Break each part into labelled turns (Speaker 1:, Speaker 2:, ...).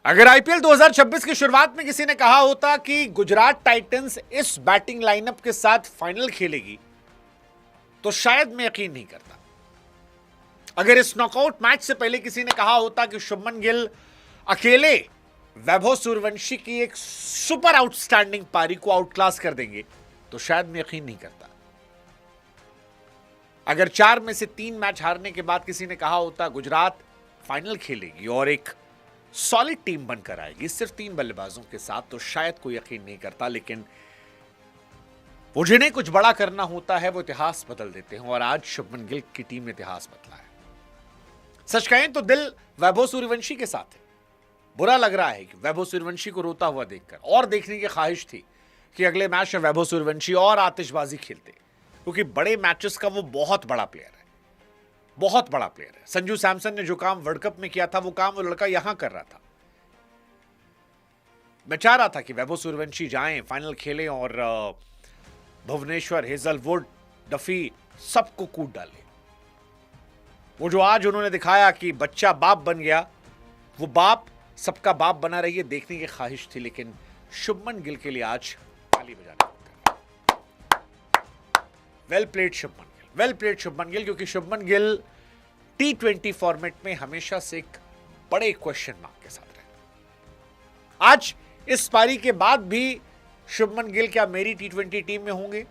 Speaker 1: अगर आईपीएल 2026 की शुरुआत में किसी ने कहा होता कि गुजरात टाइटंस इस बैटिंग लाइनअप के साथ फाइनल खेलेगी तो शायद मैं यकीन नहीं करता। अगर इस नॉकआउट मैच से पहले किसी ने कहा होता कि शुभमन गिल अकेले वैभव सूर्यवंशी की एक सुपर आउटस्टैंडिंग पारी को आउटक्लास कर देंगे तो शायद मैं यकीन नहीं करता। अगर 4 में से 3 मैच हारने के बाद किसी ने कहा होता गुजरात फाइनल खेलेगी और एक सॉलिड टीम बनकर आएगी सिर्फ 3 बल्लेबाजों के साथ, तो शायद कोई यकीन नहीं करता। लेकिन वो जिन्हें कुछ बड़ा करना होता है वो इतिहास बदल देते हैं और आज शुभमन गिल की टीम ने इतिहास बदला है। सच कहें तो दिल वैभव सूर्यवंशी के साथ है। बुरा लग रहा है कि वैभव सूर्यवंशी को रोता हुआ देखकर, और देखने की ख्वाहिश थी कि अगले मैच में वैभव सूर्यवंशी और आतिशबाजी खेलते, क्योंकि बड़े मैचेस का वो बहुत बड़ा प्लेयर है, बहुत बड़ा प्लेयर है। संजू सैमसन ने जो काम वर्ल्ड कप में किया था वो काम वो लड़का यहां कर रहा था। मैं चाह रहा था कि वैभव सूर्यवंशी जाएं, फाइनल खेलें और भुवनेश्वर, हेजलवुड, डफी सबको कूट डाले। वो जो आज उन्होंने दिखाया कि बच्चा बाप बन गया, वो बाप सबका बाप बना रही है, देखने की ख्वाहिश थी। लेकिन शुभमन गिल के लिए आज ताली बजाने well played Shubman Gill, well played Shubman Gill, क्योंकि शुभमन गिल T20 फॉर्मेट में हमेशा से एक बड़े क्वेश्चन मार्क के साथ रहे। आज इस पारी के बाद भी शुभमन गिल क्या मेरी T20 टीम में होंगे?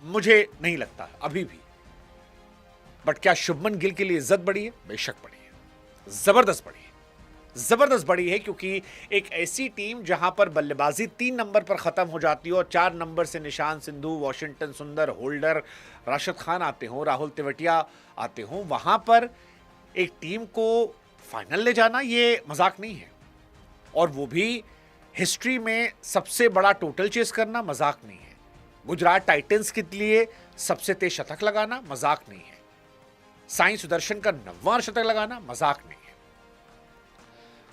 Speaker 1: मुझे नहीं लगता अभी भी। बट क्या शुभमन गिल के लिए इज्जत बढ़ी है? बेशक बढ़ी है, जबरदस्त बढ़ी है, जबरदस्त बड़ी है। क्योंकि एक ऐसी टीम जहां पर बल्लेबाजी 3 नंबर पर खत्म हो जाती हो और 4 नंबर से निशान सिंधु, वॉशिंगटन सुंदर, होल्डर, राशिद खान आते हो, राहुल तेवतिया आते हो, वहां पर एक टीम को फाइनल ले जाना ये मजाक नहीं है। और वो भी हिस्ट्री में सबसे बड़ा टोटल चेस करना मजाक नहीं है। गुजरात टाइटंस के लिए सबसे तेज शतक लगाना मजाक नहीं है। साई सुदर्शन का 90वां शतक लगाना मजाक नहीं है।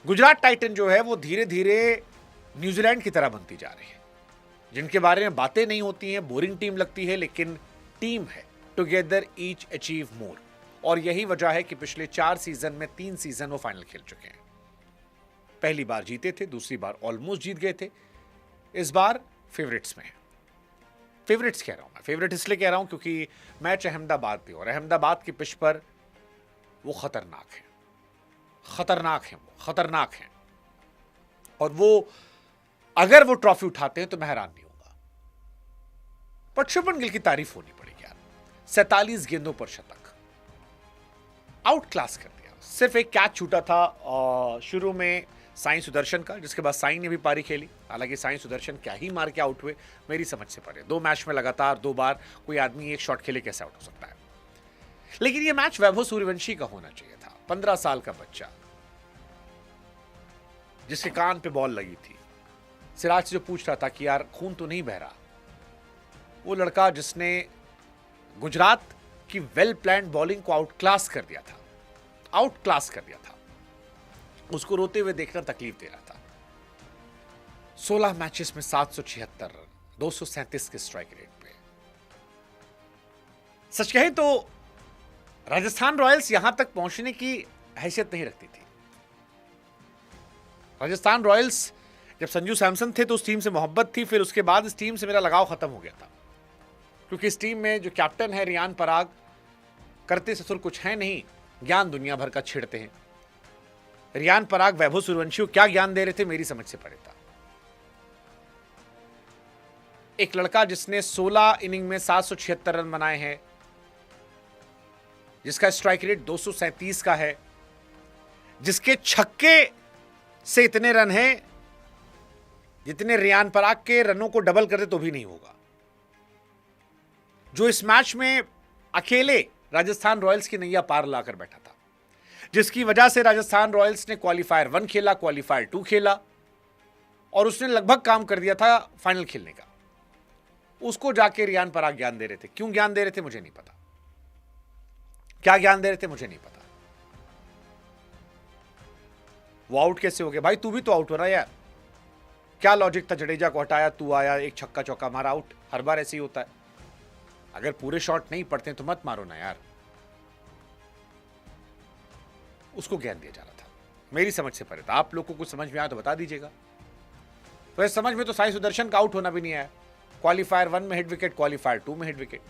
Speaker 1: गुजरात टाइटन जो है वो धीरे धीरे न्यूजीलैंड की तरह बनती जा रही है, जिनके बारे में बातें नहीं होती हैं, बोरिंग टीम लगती है, लेकिन टीम है। Together each achieve more. और यही वजह है कि पिछले 4 सीजन में 3 सीजन वो फाइनल खेल चुके हैं। पहली बार जीते थे, दूसरी बार ऑलमोस्ट जीत गए थे, इस बार फेवरेट्स में है। फेवरेट्स कह रहा हूं मैं, फेवरेट इसलिए कह रहा हूं क्योंकि मैच अहमदाबाद पे, और अहमदाबाद की पिच पर वो खतरनाक है, खतरनाक है, वो खतरनाक है। और वो अगर वो ट्रॉफी उठाते हैं तो मैं हैरान नहीं होगा। पर शुभमन गिल की तारीफ होनी पड़ेगी यार। 47 गेंदों पर शतक, आउट क्लास कर दिया। सिर्फ एक कैच छूटा था शुरू में साई सुदर्शन का, जिसके बाद साई ने भी पारी खेली। हालांकि साई सुदर्शन क्या ही मार के आउट हुए मेरी समझ से परे। 2 मैच में लगातार 2 बार कोई आदमी एक शॉट खेले कैसे आउट हो सकता है? लेकिन यह मैच वैभव सूर्यवंशी का होना चाहिए था। 15 साल का बच्चा जिसके कान पे बॉल लगी थी, सिराज से जो पूछ रहा था कि यार खून तो नहीं बह रहा, वो लड़का जिसने गुजरात की वेल प्लान्ड बॉलिंग को आउट क्लास कर दिया था, आउट क्लास कर दिया था, उसको रोते हुए देखना तकलीफ दे रहा था। 16 मैचेस में 776 रन, 237 के स्ट्राइक रेट पे। सच कहें तो राजस्थान रॉयल्स यहां तक पहुंचने की हैसियत नहीं रखती थी। राजस्थान रॉयल्स जब संजू सैमसन थे तो उस टीम से मोहब्बत थी, फिर उसके बाद इस टीम से मेरा लगाव खत्म हो गया था। क्योंकि इस टीम में जो कैप्टन है रियान पराग, करते ससुर कुछ है नहीं, ज्ञान दुनिया भर का छेड़ते हैं। रियान पराग वैभव सूर्यवंशी को क्या ज्ञान दे रहे थे मेरी समझ से परे था। एक लड़का जिसने 16 इनिंग में 776 रन बनाए हैं, जिसका स्ट्राइक रेट 237 का है, जिसके छक्के से इतने रन हैं जितने रियान पराग के रनों को डबल कर दे तो भी नहीं होगा, जो इस मैच में अकेले राजस्थान रॉयल्स की नैया पार लाकर बैठा था, जिसकी वजह से राजस्थान रॉयल्स ने क्वालिफायर 1 खेला, क्वालिफायर 2 खेला, और उसने लगभग काम कर दिया था फाइनल खेलने का। उसको जाके रियान पराग ज्ञान दे रहे थे। क्यों ज्ञान दे रहे थे मुझे नहीं पता, क्या ज्ञान दे रहे थे मुझे नहीं पता। वो आउट कैसे हो गया? भाई तू भी तो आउट हो रहा यार, क्या लॉजिक था? जडेजा को हटाया, तू आया, एक छक्का चौका मारा, आउट। हर बार ऐसे ही होता है। अगर पूरे शॉट नहीं पड़ते तो मत मारो ना यार। उसको ज्ञान दिया जा रहा था। मेरी समझ से परे था। आप लोगों को कुछ समझ में आया तो बता दीजिएगा। तो इस समझ में तो साई सुदर्शन का आउट होना भी नहीं आया। क्वालिफायर 1 में हिट विकेट, क्वालिफायर 2 में हिट विकेट।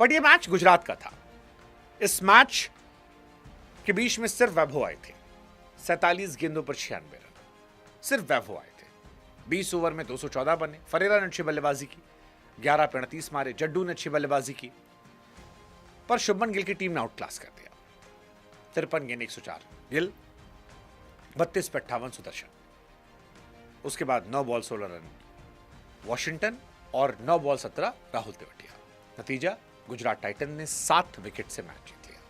Speaker 1: बट ये मैच गुजरात का था। इस मैच के बीच में सिर्फ वैभव आए थे। 47 गेंदों पर 96 रन, सिर्फ वैभव आए थे। 20 ओवर में 214 बने। फरेरा ने अच्छी बल्लेबाजी की, 11 पे 38 मारे। जड्डू ने अच्छी बल्लेबाजी की, पर शुभमन गिल की टीम ने आउट क्लास कर दिया। 53 गेंद 104 गिल, 32 पे 58 सुदर्शन। उसके बाद 9 बॉल 16 रन वॉशिंगटन और 9 बॉल 17 राहुल तेवतिया। नतीजा, गुजरात टाइटन ने 7 विकेट से मैच जीत लिया।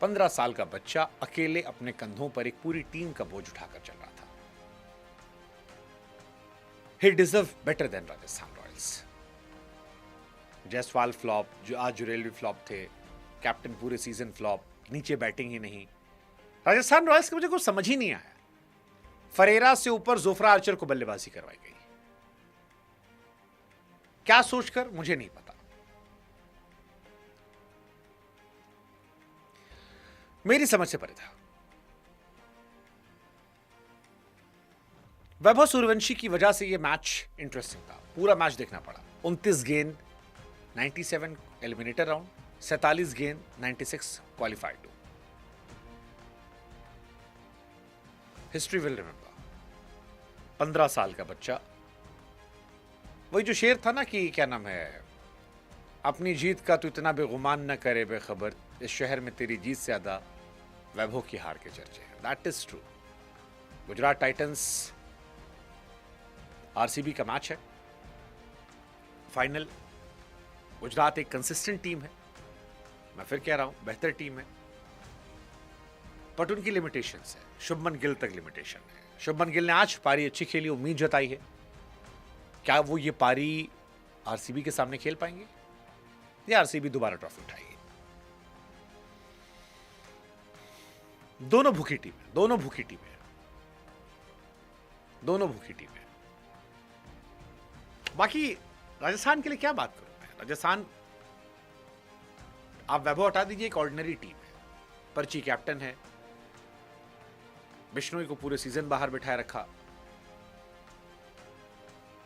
Speaker 1: 15 साल का बच्चा अकेले अपने कंधों पर एक पूरी टीम का बोझ उठाकर चल रहा था। He deserve better than Rajasthan Royals. Jaiswal flop, जो आज जुरेल फ्लॉप थे, कैप्टन पूरे सीजन फ्लॉप, नीचे बैटिंग ही नहीं। राजस्थान रॉयल्स के मुझे कुछ समझ ही नहीं आया। फरेरा से ऊपर जोफ्रा आर्चर को बल्लेबाजी करवाई गई, क्या सोचकर मुझे नहीं पता। मेरी समझ से परे था। वैभव सूर्यवंशी की वजह से यह मैच इंटरेस्टिंग था। पूरा मैच देखना पड़ा। 29 गेंद 97 एलिमिनेटर राउंड, 47 गेंद 96 qualified to. History will remember. 15 साल का बच्चा, वही जो शेर था ना कि क्या नाम है, अपनी जीत का तो इतना बेगुमान न करे बेखबर, इस शहर में तेरी जीत से ज्यादा वैभव की हार के चर्चे हैं। That is true. Gujarat Titans RCB का मैच है, फाइनल। गुजरात एक कंसिस्टेंट टीम है, मैं फिर कह रहा हूं बेहतर टीम है, बट उनकी लिमिटेशंस है। शुभमन गिल तक लिमिटेशन है। शुभमन गिल ने आज पारी अच्छी खेली, उम्मीद जताई है। क्या वो ये पारी आरसीबी के सामने खेल पाएंगे या आरसीबी दोबारा ट्रॉफी उठाएगी? दोनों भूखी टीम है, दोनों भूखी टीम है, दोनों भूखी टीम है। बाकी राजस्थान के लिए क्या बात करूं मैं। राजस्थान, आप वैभव हटा दीजिए, एक ऑर्डिनरी टीम है। पर्ची कैप्टन है, बिश्नोई को पूरे सीजन बाहर बिठाए रखा,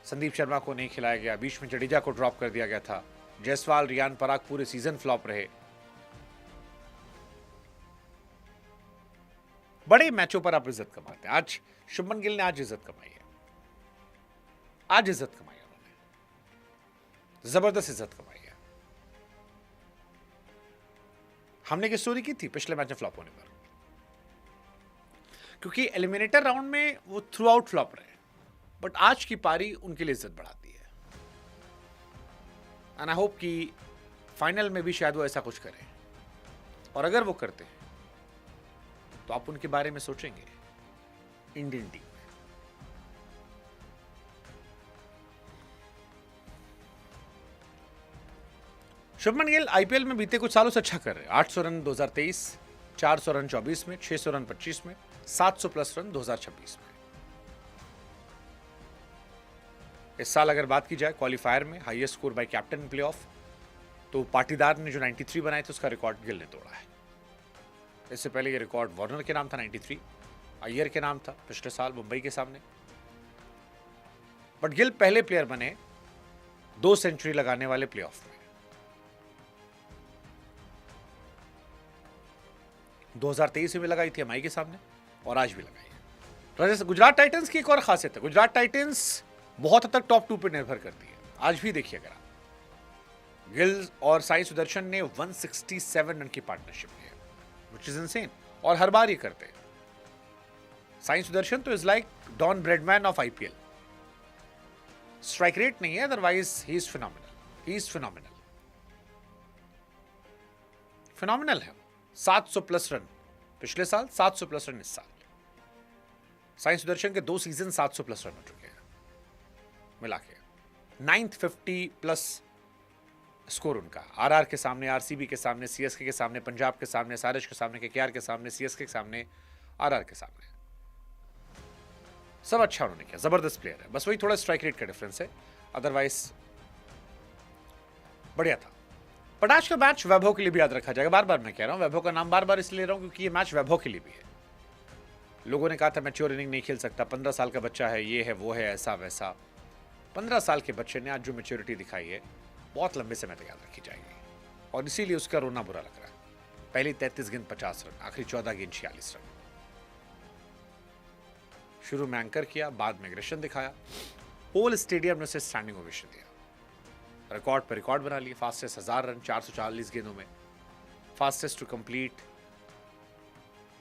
Speaker 1: संदीप शर्मा को नहीं खिलाया गया, बीच में जडेजा को ड्रॉप कर दिया गया था। जायसवाल, रियान पराग पूरे सीजन फ्लॉप रहे। बड़े मैचों पर आप इज्जत कमाते हैं। आज शुभमन गिल ने आज इज्जत कमाई है, आज इज्जत कमाई है उन्होंने, जबरदस्त इज्जत कमाई है। हमने की स्टोरी की थी पिछले मैच में फ्लॉप होने पर, क्योंकि एलिमिनेटर राउंड में वो थ्रू आउट फ्लॉप रहे, बट आज की पारी उनके लिए इज्जत बढ़ाती है। एंड आई होप कि फाइनल में भी शायद वो ऐसा कुछ करें, और अगर वो करते हैं तो आप उनके बारे में सोचेंगे इंडियन टीम में। शुभमन गिल आईपीएल में बीते कुछ सालों से अच्छा कर रहे हैं। 800 रन 2023, 400 रन 24 में, 600 रन 25 में, 700 प्लस रन 2026 में। इस साल अगर बात की जाए क्वालिफायर में highest score bye captain playoff, तो पाटीदार ने जो 93 बनाए थे उसका रिकॉर्ड गिल ने तोड़ा है। इससे पहले ये रिकॉर्ड वार्नर के नाम था 93, अय्यर के नाम था पिछले साल मुंबई के सामने। बट गिल पहले प्लेयर बने 2 सेंचुरी लगाने वाले प्लेऑफ में। 2023 में लगाई थी एमआई के सामने, और आज भी लगाई है। गुजरात टाइटंस की एक और खासियत है, गुजरात टाइटंस बहुत हद तक टॉप 2 पे निर्भर करती है। आज भी देखिए अगर आप, गिल और साई सुदर्शन ने 167 रन की पार्टनरशिप की है, व्हिच इज इनसेन, और हर बार ये करते हैं। साई सुदर्शन तो is like Don Bradman of IPL. Strike rate नहीं है, otherwise he is phenomenal, he is phenomenal, phenomenal है। 700 प्लस रन पिछले साल, 700 प्लस रन इस साल। साई सुदर्शन के 2 सीजन 700 प्लस रन हो चुके हैं मिला के। 950 प्लस स्कोर उनका, आरआर के सामने, आरसीबी के सामने, सीएसके के सामने, पंजाब के सामने, सारिश के सामने, केकेआर के सामने, सीएसके के सामने, आरआर के सामने, सब अच्छा उन्होंने किया। जबरदस्त प्लेयर है, बस वही थोड़ा स्ट्राइक रेट का डिफरेंस है, अदरवाइज बढ़िया था। बट आज का मैच वैभव के लिए भी याद रखा जाएगा। बार बार मैं कह रहा हूं, वैभव का नाम बार बार इसलिए ले रहा हूं क्योंकि ये मैच वैभव के लिए भी है। लोगों ने कहा था मैच्योर इनिंग नहीं खेल सकता, 15 साल का बच्चा है, ये है वो है, ऐसा वैसा। 15 साल के बच्चे ने आज जो मैच्योरिटी दिखाई है, बहुत लंबे समय तक याद रखी जाएगी, और इसीलिए उसका रोना बुरा लग रहा है। पहली 33 गेंद 50 रन, आखिरी 14 गेंद 46 रन। शुरू में एंकर किया, बाद में एग्रेशन दिखाया, होल स्टेडियम ने उसे स्टैंडिंग ओवेशन दिया। रिकॉर्ड पर रिकॉर्ड बना लिए, फास्टेस्ट 1000 रन 440 गेंदों में, fastest to complete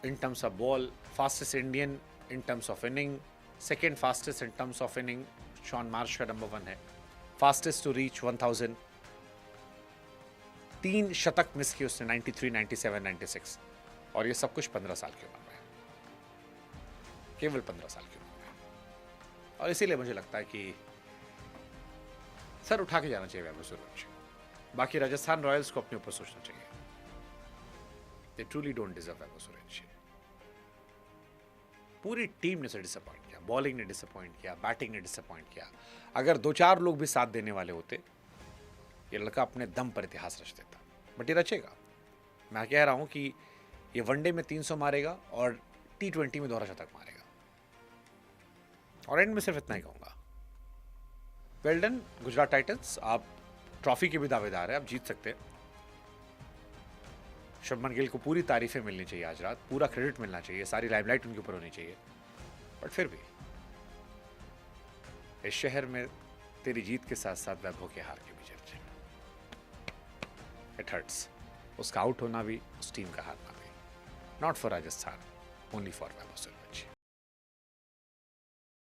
Speaker 1: in terms of ball, fastest Indian in terms of inning, second fastest in terms of inning Shaun Marsh का नंबर 1 है, फास्टेस्ट टू रीच 1000, 3 शतक miss किए उसने, 93, 97, 96, और ये सब कुछ 15 साल की उम्र में, केवल 15 साल की उम्र में। और इसीलिए मुझे लगता है कि सर उठा के जाना चाहिए वैभव सूर्यवंशी। बाकी राजस्थान रॉयल्स को अपने ऊपर सोचना चाहिए। दे truly don't deserve Vaibhav Suryavanshi. पूरी टीम ने उसे डिसअपॉइंट किया, बॉलिंग ने डिसअपॉइंट किया, बैटिंग ने डिसअपॉइंट किया। अगर 2-4 लोग भी साथ देने वाले होते, ये लड़का अपने दम पर इतिहास रच देता। बट ये रचेगा। मैं कह रहा हूं कि ये वनडे में 300 मारेगा और T20 में दोहरा शतक मारेगा। और एंड में सिर्फ इतना ही कहूंगा, वेल डन गुजरात टाइटंस, आप ट्रॉफी के भी दावेदार हैं, आप जीत सकते हैं। शुभमन गिल को पूरी तारीफें मिलनी चाहिए आज रात, पूरा क्रेडिट मिलना चाहिए, सारी लाइमलाइट उनके ऊपर होनी चाहिए। बट फिर भी इस शहर में तेरी जीत के साथ साथ वैभव के हार के भी चर्चे। इट हर्ट्स, उसका आउट होना भी, उस टीम का हारना भी। Not for Rajasthan, only for Vaibhav.